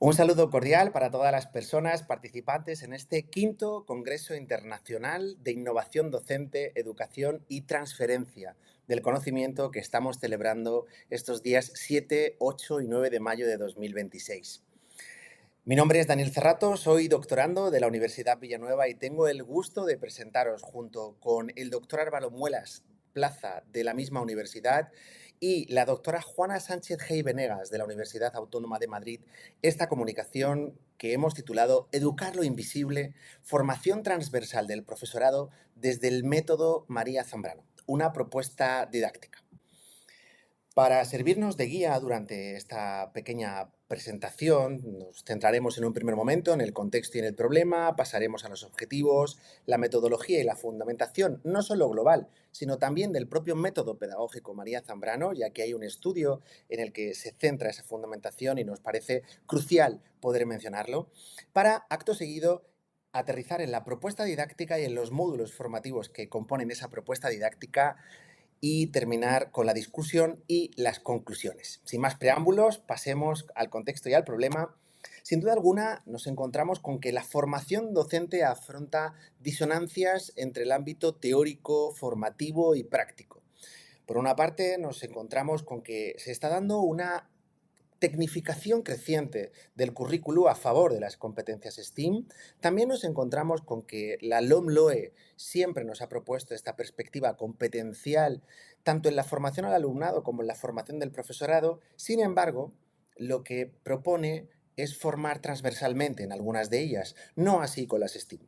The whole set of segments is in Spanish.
Un saludo cordial para todas las personas participantes en este quinto Congreso Internacional de Innovación Docente, Educación y Transferencia del Conocimiento que estamos celebrando estos días 7, 8 y 9 de mayo de 2026. Mi nombre es Daniel Cerrato, soy doctorando de la Universidad Villanueva y tengo el gusto de presentaros junto con el doctor Álvaro Muelas Plaza de la misma universidad y la doctora Juana Sánchez Gey Venegas de la Universidad Autónoma de Madrid esta comunicación que hemos titulado Educar lo invisible, formación transversal del profesorado desde el método María Zambrano, una propuesta didáctica. Para servirnos de guía durante esta pequeña presentación, nos centraremos en un primer momento en el contexto y en el problema, pasaremos a los objetivos, la metodología y la fundamentación, no solo global, sino también del propio método pedagógico María Zambrano, ya que hay un estudio en el que se centra esa fundamentación y nos parece crucial poder mencionarlo, para, acto seguido, aterrizar en la propuesta didáctica y en los módulos formativos que componen esa propuesta didáctica y terminar con la discusión y las conclusiones. Sin más preámbulos, pasemos al contexto y al problema. Sin duda alguna, nos encontramos con que la formación docente afronta disonancias entre el ámbito teórico, formativo y práctico. Por una parte, nos encontramos con que se está dando una tecnificación creciente del currículo a favor de las competencias STEAM. También nos encontramos con que la LOMLOE siempre nos ha propuesto esta perspectiva competencial tanto en la formación al alumnado como en la formación del profesorado. Sin embargo, lo que propone es formar transversalmente en algunas de ellas, no así con las STEAM.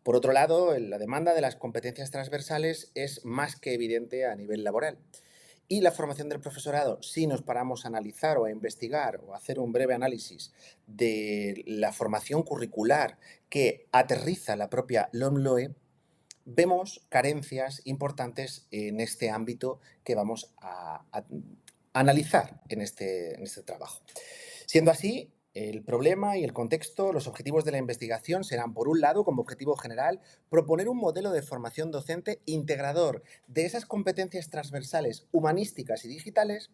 Por otro lado, la demanda de las competencias transversales es más que evidente a nivel laboral. Y la formación del profesorado, si nos paramos a analizar o a investigar o a hacer un breve análisis de la formación curricular que aterriza la propia LOMLOE, vemos carencias importantes en este ámbito que vamos a analizar en este trabajo. Siendo así, el problema y el contexto, los objetivos de la investigación serán, por un lado, como objetivo general, proponer un modelo de formación docente integrador de esas competencias transversales humanísticas y digitales,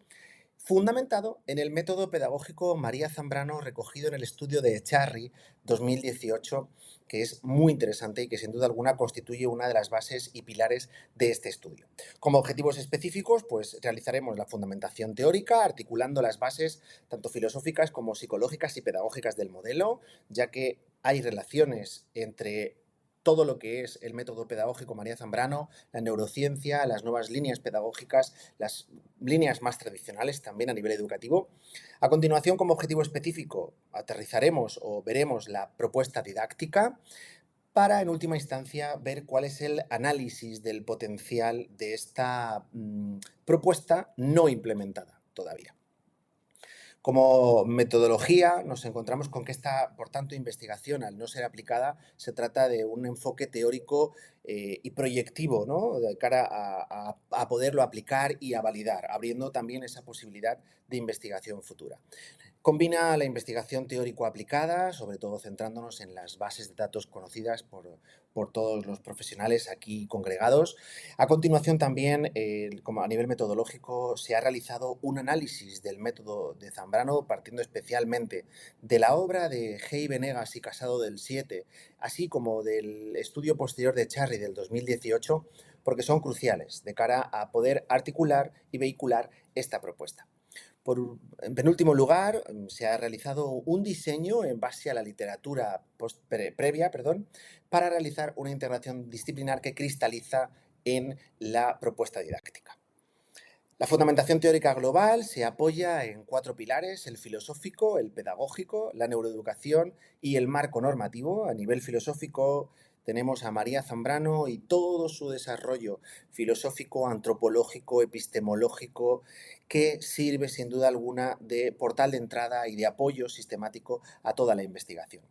fundamentado en el método pedagógico María Zambrano recogido en el estudio de Echarri 2018, que es muy interesante y que sin duda alguna constituye una de las bases y pilares de este estudio. Como objetivos específicos, pues realizaremos la fundamentación teórica, articulando las bases tanto filosóficas como psicológicas y pedagógicas del modelo, ya que hay relaciones entre todo lo que es el método pedagógico María Zambrano, la neurociencia, las nuevas líneas pedagógicas, las líneas más tradicionales también a nivel educativo. A continuación, como objetivo específico, aterrizaremos o veremos la propuesta didáctica para, en última instancia, ver cuál es el análisis del potencial de esta propuesta no implementada todavía. Como metodología nos encontramos con que esta, por tanto, investigación, al no ser aplicada, se trata de un enfoque teórico y proyectivo, ¿no?, de cara a poderlo aplicar y a validar, abriendo también esa posibilidad de investigación futura. Combina la investigación teórico-aplicada, sobre todo centrándonos en las bases de datos conocidas por todos los profesionales aquí congregados. A continuación también, como a nivel metodológico, se ha realizado un análisis del método de Zambrano, partiendo especialmente de la obra de Gey Venegas y Casado del 7, así como del estudio posterior de Charry del 2018, porque son cruciales de cara a poder articular y vehicular esta propuesta. En penúltimo lugar, se ha realizado un diseño en base a la literatura previa para realizar una integración disciplinar que cristaliza en la propuesta didáctica. La fundamentación teórica global se apoya en 4 pilares: el filosófico, el pedagógico, la neuroeducación y el marco normativo. A nivel filosófico tenemos a María Zambrano y todo su desarrollo filosófico, antropológico, epistemológico, que sirve sin duda alguna de portal de entrada y de apoyo sistemático a toda la investigación.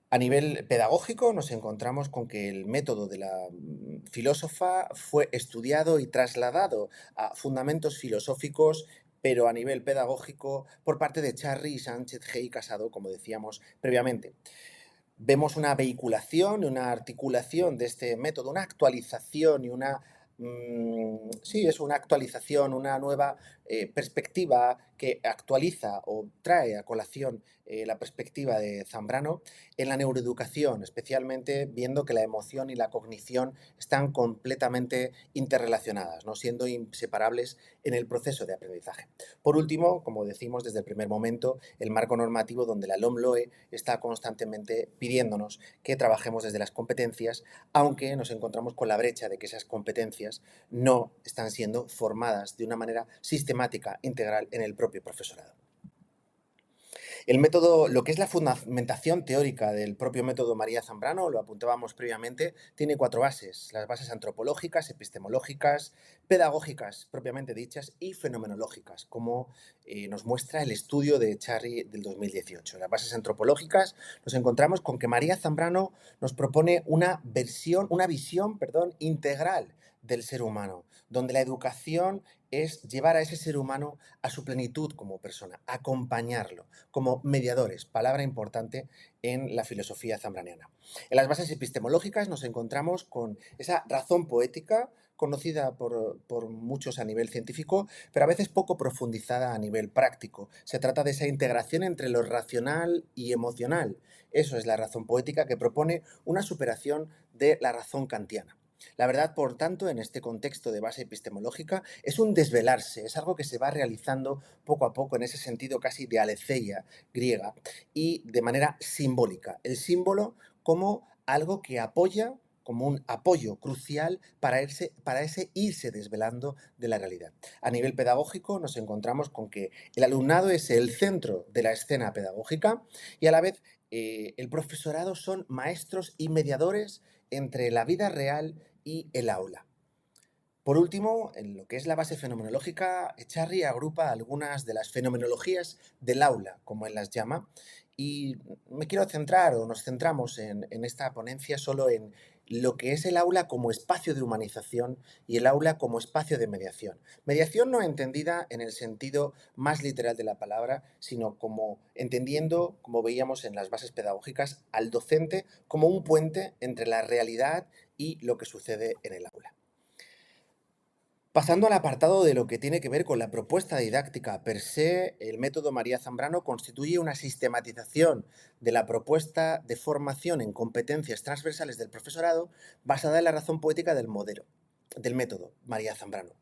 A nivel pedagógico nos encontramos con que el método de la filósofa fue estudiado y trasladado a fundamentos filosóficos, pero a nivel pedagógico por parte de Charry y Sánchez Gey Casado, como decíamos previamente. Vemos una vehiculación y una articulación de este método, una actualización y una actualización, una nueva perspectiva que actualiza o trae a colación la perspectiva de Zambrano en la neuroeducación, especialmente viendo que la emoción y la cognición están completamente interrelacionadas, no siendo inseparables en el proceso de aprendizaje. Por último, como decimos desde el primer momento, el marco normativo donde la LOMLOE está constantemente pidiéndonos que trabajemos desde las competencias, aunque nos encontramos con la brecha de que esas competencias no están siendo formadas de una manera sistemática, integral en el propio profesorado. El método, lo que es la fundamentación teórica del propio método María Zambrano, lo apuntábamos previamente, tiene 4 bases: las bases antropológicas, epistemológicas, pedagógicas propiamente dichas y fenomenológicas, como nos muestra el estudio de Echarri del 2018. En las bases antropológicas nos encontramos con que María Zambrano nos propone una visión integral del ser humano, donde la educación es llevar a ese ser humano a su plenitud como persona, acompañarlo como mediadores, palabra importante en la filosofía zambraniana. En las bases epistemológicas nos encontramos con esa razón poética conocida por muchos a nivel científico, pero a veces poco profundizada a nivel práctico. Se trata de esa integración entre lo racional y emocional. Eso es la razón poética, que propone una superación de la razón kantiana. La verdad, por tanto, en este contexto de base epistemológica, es un desvelarse, es algo que se va realizando poco a poco en ese sentido casi de aletheia griega y de manera simbólica. El símbolo como algo que apoya, como un apoyo crucial para ese irse desvelando de la realidad. A nivel pedagógico nos encontramos con que el alumnado es el centro de la escena pedagógica y a la vez el profesorado son maestros y mediadores entre la vida real y el aula. Por último, en lo que es la base fenomenológica, Echarri agrupa algunas de las fenomenologías del aula, como él las llama, y me quiero centrar, o nos centramos en esta ponencia solo en lo que es el aula como espacio de humanización y el aula como espacio de mediación. Mediación no entendida en el sentido más literal de la palabra, sino como entendiendo, como veíamos en las bases pedagógicas, al docente como un puente entre la realidad y lo que sucede en el aula. Pasando al apartado de lo que tiene que ver con la propuesta didáctica per se, el método María Zambrano constituye una sistematización de la propuesta de formación en competencias transversales del profesorado basada en la razón poética del modelo, del método María Zambrano.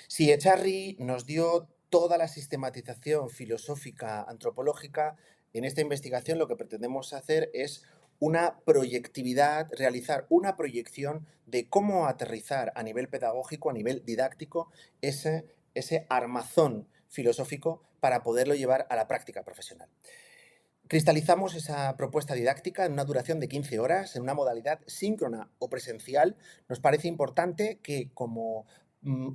Si Echarri nos dio toda la sistematización filosófica antropológica, en esta investigación lo que pretendemos hacer es una proyectividad, realizar una proyección de cómo aterrizar a nivel pedagógico, a nivel didáctico, ese armazón filosófico para poderlo llevar a la práctica profesional. Cristalizamos esa propuesta didáctica en una duración de 15 horas, en una modalidad síncrona o presencial. Nos parece importante que como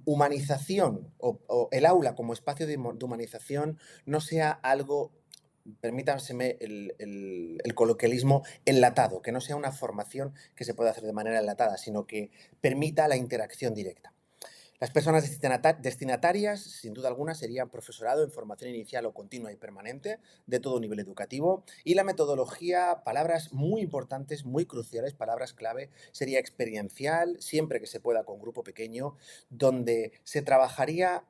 humanización o el aula como espacio de humanización no sea algo, permítanseme el coloquialismo, enlatado, que no sea una formación que se pueda hacer de manera enlatada, sino que permita la interacción directa. Las personas destinatarias, sin duda alguna, serían profesorado en formación inicial o continua y permanente de todo nivel educativo, y la metodología, palabras muy importantes, muy cruciales, palabras clave, sería experiencial, siempre que se pueda con grupo pequeño, donde se trabajaría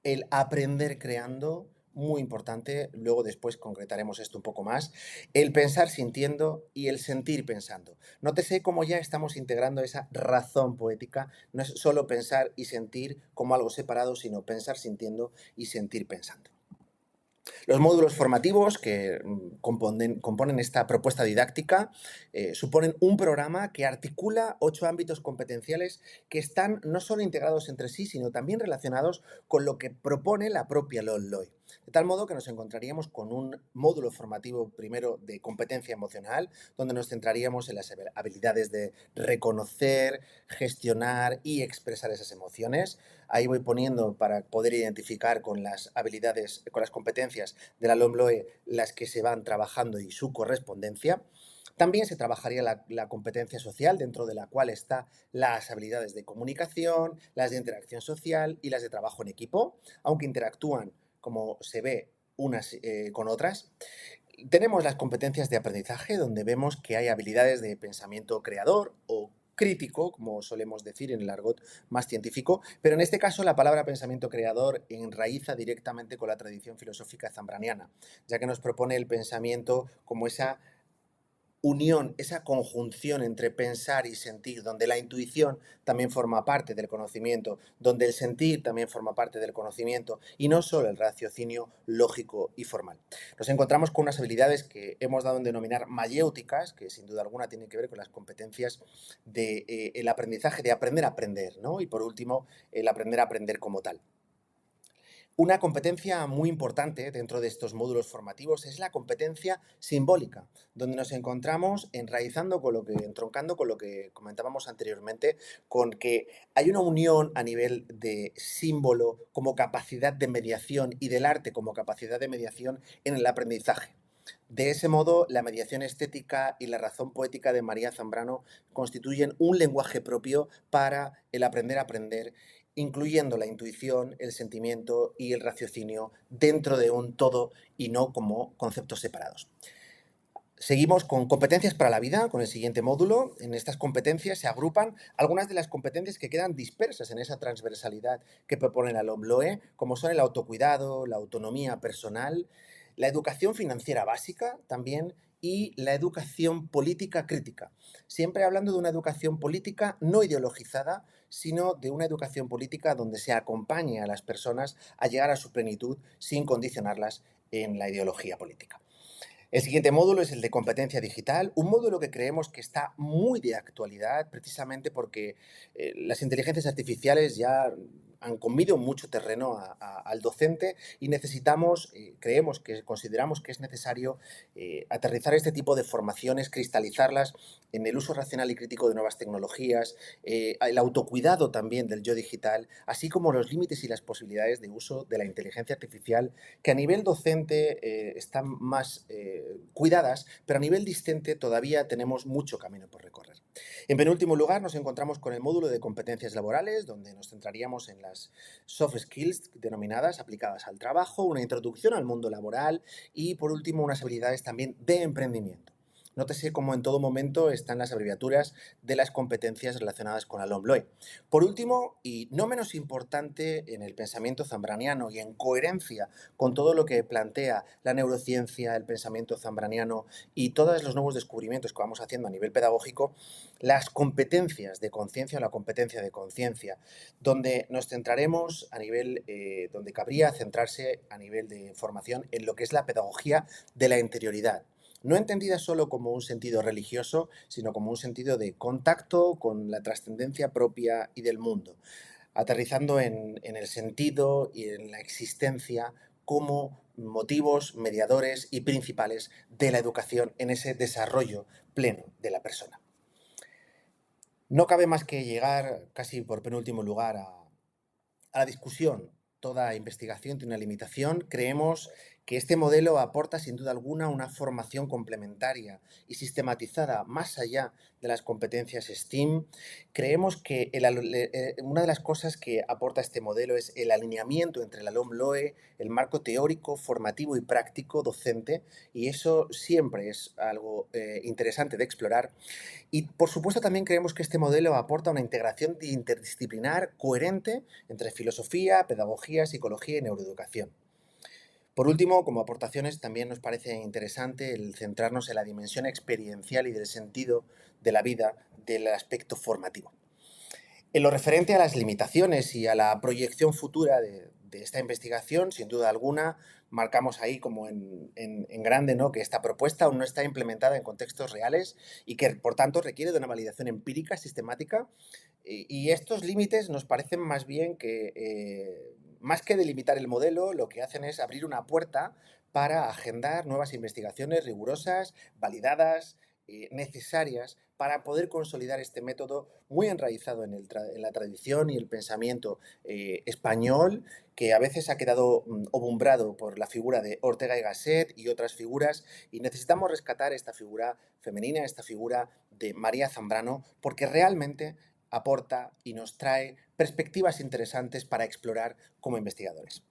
el aprender creando, muy importante, luego después concretaremos esto un poco más, el pensar sintiendo y el sentir pensando. Nótese cómo ya estamos integrando esa razón poética, no es solo pensar y sentir como algo separado, sino pensar sintiendo y sentir pensando. Los módulos formativos que componen esta propuesta didáctica suponen un programa que articula 8 ámbitos competenciales que están no solo integrados entre sí, sino también relacionados con lo que propone la propia LOMLOE. De tal modo que nos encontraríamos con un módulo formativo primero de competencia emocional, donde nos centraríamos en las habilidades de reconocer, gestionar y expresar esas emociones. Ahí voy poniendo para poder identificar con las habilidades, con las competencias de la LOMLOE las que se van trabajando y su correspondencia. También se trabajaría la competencia social, dentro de la cual están las habilidades de comunicación, las de interacción social y las de trabajo en equipo, aunque interactúan, como se ve, unas con otras. Tenemos las competencias de aprendizaje, donde vemos que hay habilidades de pensamiento creador o crítico, como solemos decir en el argot más científico, pero en este caso la palabra pensamiento creador enraiza directamente con la tradición filosófica zambraniana, ya que nos propone el pensamiento como esa unión, esa conjunción entre pensar y sentir, donde la intuición también forma parte del conocimiento, donde el sentir también forma parte del conocimiento y no solo el raciocinio lógico y formal. Nos encontramos con unas habilidades que hemos dado en denominar mayéuticas, que sin duda alguna tienen que ver con las competencias del aprendizaje, de aprender a aprender, ¿no? Y por último, el aprender a aprender como tal. Una competencia muy importante dentro de estos módulos formativos es la competencia simbólica, donde nos encontramos entroncando con lo que comentábamos anteriormente, con que hay una unión a nivel de símbolo como capacidad de mediación y del arte como capacidad de mediación en el aprendizaje. De ese modo, la mediación estética y la razón poética de María Zambrano constituyen un lenguaje propio para el aprender a aprender, incluyendo la intuición, el sentimiento y el raciocinio dentro de un todo y no como conceptos separados. Seguimos con competencias para la vida, con el siguiente módulo. En estas competencias se agrupan algunas de las competencias que quedan dispersas en esa transversalidad que propone la LOMLOE, como son el autocuidado, la autonomía personal, la educación financiera básica también y la educación política crítica. Siempre hablando de una educación política no ideologizada, sino de una educación política donde se acompañe a las personas a llegar a su plenitud sin condicionarlas en la ideología política. El siguiente módulo es el de competencia digital, un módulo que creemos que está muy de actualidad precisamente porque las inteligencias artificiales ya han comido mucho terreno al docente y necesitamos, consideramos que es necesario aterrizar este tipo de formaciones, cristalizarlas en el uso racional y crítico de nuevas tecnologías, el autocuidado también del yo digital, así como los límites y las posibilidades de uso de la inteligencia artificial que a nivel docente están más cuidadas, pero a nivel discente todavía tenemos mucho camino por recorrer. En penúltimo lugar, nos encontramos con el módulo de competencias laborales, donde nos centraríamos en las soft skills denominadas aplicadas al trabajo, una introducción al mundo laboral y, por último, unas habilidades también de emprendimiento. Nótese cómo en todo momento están las abreviaturas de las competencias relacionadas con la LOMLOE. Por último, y no menos importante en el pensamiento zambraniano y en coherencia con todo lo que plantea la neurociencia, el pensamiento zambraniano y todos los nuevos descubrimientos que vamos haciendo a nivel pedagógico, las competencias de conciencia o la competencia de conciencia, donde nos centraremos a nivel, donde cabría centrarse a nivel de formación en lo que es la pedagogía de la interioridad, no entendida solo como un sentido religioso, sino como un sentido de contacto con la trascendencia propia y del mundo, aterrizando en el sentido y en la existencia como motivos mediadores y principales de la educación en ese desarrollo pleno de la persona. No cabe más que llegar, casi por penúltimo lugar, a la discusión. Toda investigación tiene una limitación. Creemos que este modelo aporta sin duda alguna una formación complementaria y sistematizada más allá de las competencias STEAM. Creemos que una de las cosas que aporta este modelo es el alineamiento entre la LOMLOE, el marco teórico, formativo y práctico docente, y eso siempre es algo interesante de explorar. Y por supuesto también creemos que este modelo aporta una integración interdisciplinar coherente entre filosofía, pedagogía, psicología y neuroeducación. Por último, como aportaciones, también nos parece interesante el centrarnos en la dimensión experiencial y del sentido de la vida del aspecto formativo. En lo referente a las limitaciones y a la proyección futura de esta investigación, sin duda alguna, marcamos ahí como en grande, ¿no?, que esta propuesta aún no está implementada en contextos reales y que, por tanto, requiere de una validación empírica sistemática. Y estos límites nos parecen más bien que, más que delimitar el modelo, lo que hacen es abrir una puerta para agendar nuevas investigaciones rigurosas, validadas, necesarias para poder consolidar este método muy enraizado en la tradición y el pensamiento español, que a veces ha quedado obumbrado por la figura de Ortega y Gasset y otras figuras, y necesitamos rescatar esta figura femenina, esta figura de María Zambrano, porque realmente aporta y nos trae perspectivas interesantes para explorar como investigadores.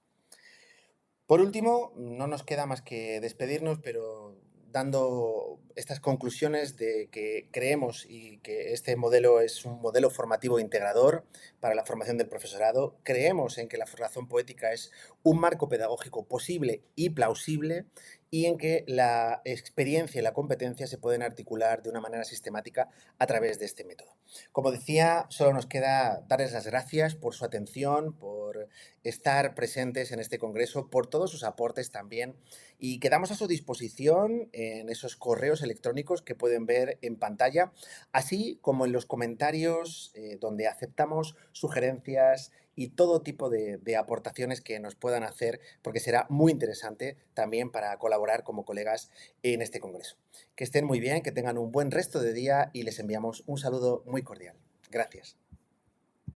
Por último, no nos queda más que despedirnos, pero dando estas conclusiones de que creemos y que este modelo es un modelo formativo integrador para la formación del profesorado. Creemos en que la formación poética es un marco pedagógico posible y plausible y en que la experiencia y la competencia se pueden articular de una manera sistemática a través de este método. Como decía, solo nos queda darles las gracias por su atención, por estar presentes en este congreso, por todos sus aportes también, y quedamos a su disposición en esos correos electrónicos que pueden ver en pantalla, así como en los comentarios donde aceptamos sugerencias y todo tipo de aportaciones que nos puedan hacer, porque será muy interesante también para colaborar como colegas en este congreso. Que estén muy bien, que tengan un buen resto de día y les enviamos un saludo muy cordial. Gracias.